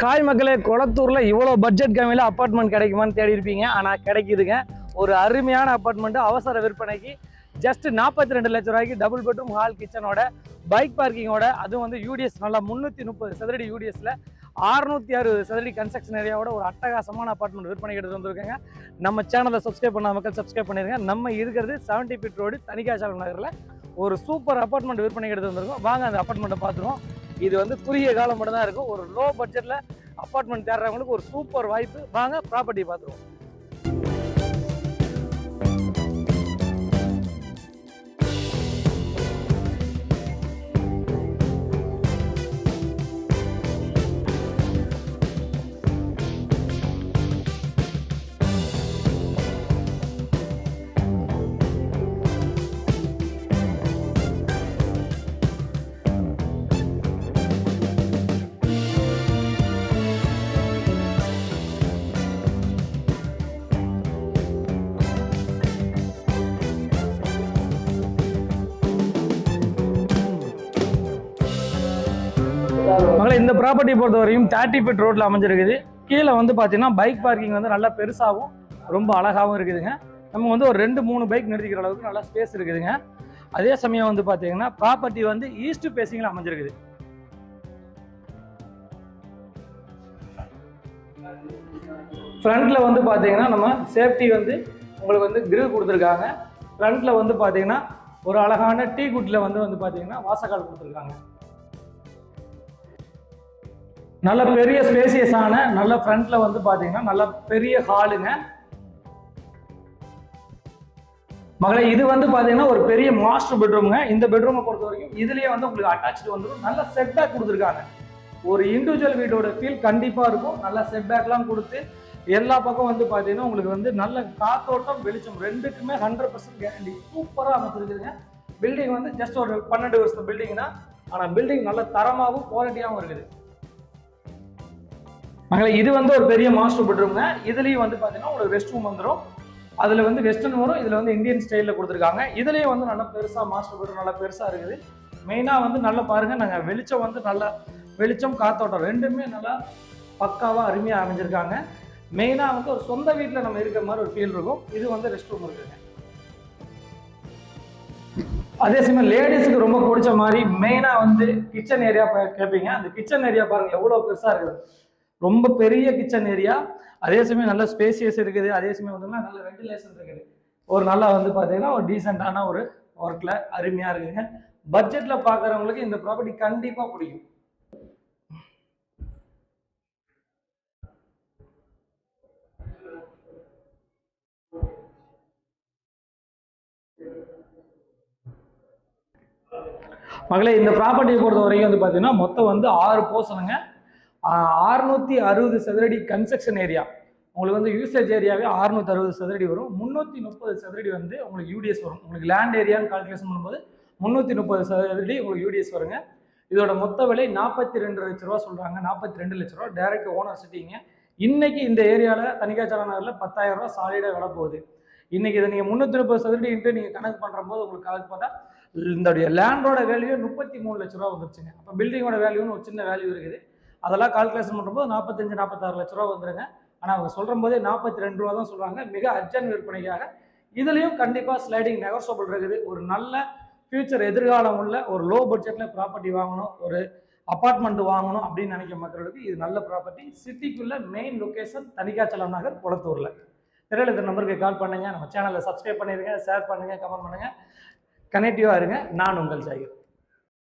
Hi மக்களே, கொளத்தூரில் இவ்வளோ budget கம்மியில் apartment கிடைக்குமான்னு தேடி இருப்பீங்க. ஆனால் கிடைக்குதுங்க. ஒரு அருமையான அப்பார்ட்மெண்ட்டு அவசர விற்பனைக்கு ஜஸ்ட் 42 லட்ச ரூபாய்க்கு டபுள் பெட்ரூம் ஹால் கிச்சனோட பைக் பார்க்கிங்கோட, அதுவும் வந்து யூடிஎஸ் நல்லா 330 சதுரடி யூடிஎஸில் 660 சதுரடி கன்ஸ்ட்ரக்ஷன் ஏரியாவோட ஒரு அட்டகாசமான அப்பார்ட்மெண்ட் விற்பனைக்கு எடுத்து வந்திருக்காங்க. நம்ம சேனலை சப்ஸ்கிரைப் பண்ண மக்கள் சப்ஸ்கிரைப் பண்ணிருங்க. நம்ம இருக்கிறது 70 ஃபீட் ரோடு தணிகாசலம் நகரில் ஒரு சூப்பர் அப்பார்ட்மெண்ட் விற்பனைக்கு எடுத்து வந்திருக்கோம். வாங்க அந்த அப்பார்ட்மெண்ட்டை பார்த்துருவோம். இது வந்து குறுகிய காலம் மட்டும் தான் இருக்கும். ஒரு லோ பட்ஜெட்டில் அப்பார்ட்மெண்ட் தேடுறவங்களுக்கு ஒரு சூப்பர் வாய்ப்பு. வாங்க ப்ராப்பர்ட்டி பார்த்துருவோம். மகளே, இந்த ப்ராப்பர்ட்டி பொறுத்த வரையும் 30 ஃபீட் ரோட்டில் அமைஞ்சிருக்குது. கீழே வந்து பார்த்தீங்கன்னா பைக் பார்க்கிங் வந்து நல்லா பெருசாகவும் ரொம்ப அழகாகவும் இருக்குதுங்க. நம்ம வந்து ஒரு 2-3 பைக் நிறுத்திக்கிற அளவுக்கு நல்லா ஸ்பேஸ் இருக்குதுங்க. அதே சமயம் வந்து பார்த்தீங்கன்னா ப்ராப்பர்ட்டி வந்து ஈஸ்ட் ஃபேஸிங்கில் அமைஞ்சிருக்குது. ஃப்ரண்ட்டில் வந்து பார்த்தீங்கன்னா நம்ம சேஃப்டி வந்து உங்களுக்கு வந்து கிரில் கொடுத்துருக்காங்க. ஃப்ரண்ட்டில் வந்து பார்த்தீங்கன்னா ஒரு அழகான டீ குட்டில் வந்து பார்த்தீங்கன்னா வாசக்கால் கொடுத்துருக்காங்க. நல்ல பெரிய ஸ்பேசியஸான நல்ல ஃப்ரண்ட்ல வந்து பாத்தீங்கன்னா நல்ல பெரிய ஹாலுங்க. மகளே, இது வந்து பாத்தீங்கன்னா ஒரு பெரிய மாஸ்டர் பெட்ரூம்ங்க. இந்த பெட்ரூமை பொறுத்த வரைக்கும் இதுலயே வந்து உங்களுக்கு அட்டாச்சு வந்துடும். நல்ல செட் பேக் கொடுத்துருக்காங்க. ஒரு இண்டிவிஜுவல் வீட்டோட ஃபீல் கண்டிப்பா இருக்கும். நல்ல செட் பேக்லாம் கொடுத்து எல்லா பக்கம் வந்து பாத்தீங்கன்னா உங்களுக்கு வந்து நல்ல காத்தோட்டம் வெளிச்சம் ரெண்டுக்குமே 100% கேரண்டி. சூப்பரா அமைச்சிருக்குதுங்க. பில்டிங் வந்து ஜஸ்ட் ஒரு 12 வருஷம் பில்டிங் தான். ஆனா பில்டிங் நல்ல தரமாகவும் குவாலிட்டியாகவும் இருக்குது. மகளே, இது வந்து ஒரு பெரிய மாஸ்டர் பெட்ரூம்ங்க. இதுலயும் வந்து பாத்தீங்கன்னா ஒரு ரெஸ்ட் ரூம் வந்துடும். அதுல வந்து வெஸ்டர்ன் வரும், இதுல வந்து இந்தியன் ஸ்டைல்ல கொடுத்துருக்காங்க. இதுலயும் வந்து நல்லா பெருசா மாஸ்டர் பெட்ரூம் நல்லா பெருசா இருக்குது. மெயினா வந்து நல்லா பாருங்க, நாங்க வெளிச்சம் வந்து நல்லா வெளிச்சம் காத்தோட்டம் ரெண்டுமே நல்லா பக்காவா அருமையா அமைஞ்சிருக்காங்க. மெயினா வந்து ஒரு சொந்த வீட்டுல நம்ம இருக்கிற மாதிரி ஒரு ஃபீல் இருக்கும். இது வந்து ரெஸ்ட் ரூம் இருக்குங்க. அதே சமயம் லேடிஸுக்கு ரொம்ப பிடிச்ச மாதிரி மெயினா வந்து கிச்சன் ஏரியா கேட்பீங்க. அந்த கிச்சன் ஏரியா பாருங்க எவ்வளவு பெருசா இருக்குது. ரொம்ப பெரிய கிச்சன் ஏரியா. அதே சமயம் நல்ல ஸ்பேசியஸ் இருக்குது. அதே சமயம் வந்து நல்ல வென்டிலேஷன் இருக்குது. ஒரு நல்லா வந்து பார்த்தீங்கன்னா ஒரு டீசெண்டான ஒரு ஒர்க்ல அருமையா இருக்குங்க. பட்ஜெட்ல பார்க்குறவங்களுக்கு இந்த ப்ராப்பர்ட்டி கண்டிப்பா பிடிக்கும். மகளே, இந்த ப்ராப்பர்ட்டியை பொறுத்த வரைக்கும் வந்து பார்த்தீங்கன்னா மொத்தம் வந்து 6 போர்ஷனுங்க. 660 சதுரடி கன்ஸ்ட்ரக்ஷன் ஏரியா. உங்களுக்கு வந்து யூசேஜ் ஏரியாவே 660 சதுரடி வரும். 330 சதுரடி வந்து உங்களுக்கு யூடிஎஸ் வரும். உங்களுக்கு லேண்ட் ஏரியான்னு கால்குலேஷன் பண்ணும்போது 330 சதுரடி உங்களுக்கு யூடிஎஸ் வருங்க. இதோட மொத்த விலை 42 லட்ச ரூபா சொல்றாங்க. 42 லட்ச ரூபா டைரக்ட் ஓனர் சிட்டிங்க. இன்னைக்கு இந்த ஏரியாவில் தணிகாச்சலம் நகரில் 10,000 ரூபா சாலிடாக விலை போகுது. இன்னைக்கு இதை நீங்கள் 330 சதுரடி நீங்கள் கணக்கு பண்ணுற போது உங்களுக்கு கணக்கு பார்த்தா இந்த லேண்டோட வேல்யூ 33 லட்ச ரூபா வந்துருச்சுங்க. அப்போ பில்டிங்கோட வேல்யூன்னு ஒரு சின்ன வேல்யூ இருக்குது. அதெல்லாம் கால்குலேஷன் பண்ணும்போது 45-46 லட்ச ரூபா வந்துருங்க. ஆனால் அவங்க சொல்ற போதே 42 ரூபா தான் சொல்றாங்க. மிக அர்ஜென்ட் விற்பனைக்காக. இதுலயும் கண்டிப்பாக ஸ்லைடிங் நெகோசியபிள் இருக்குது. ஒரு நல்ல ஃபியூச்சர் எதிர்காலம் உள்ள ஒரு லோ பட்ஜெட்ல ப்ராப்பர்ட்டி வாங்கணும், ஒரு அப்பார்ட்மெண்ட் வாங்கணும் அப்படின்னு நினைக்கிற மக்களுக்கு இது நல்ல ப்ராப்பர்ட்டி. சிட்டிக்குள்ள மெயின் லொகேஷன் தணிகாச்சலம் நகர், கொளத்தூர்ல. திரையில இந்த நம்பருக்கு கால் பண்ணுங்க. நம்ம சேனலை சப்ஸ்கிரைப் பண்ணிருங்க, ஷேர் பண்ணுங்க, கமெண்ட் பண்ணுங்க. கனெக்டிவா இருங்க. நான் உங்கள் ஜாகிர்.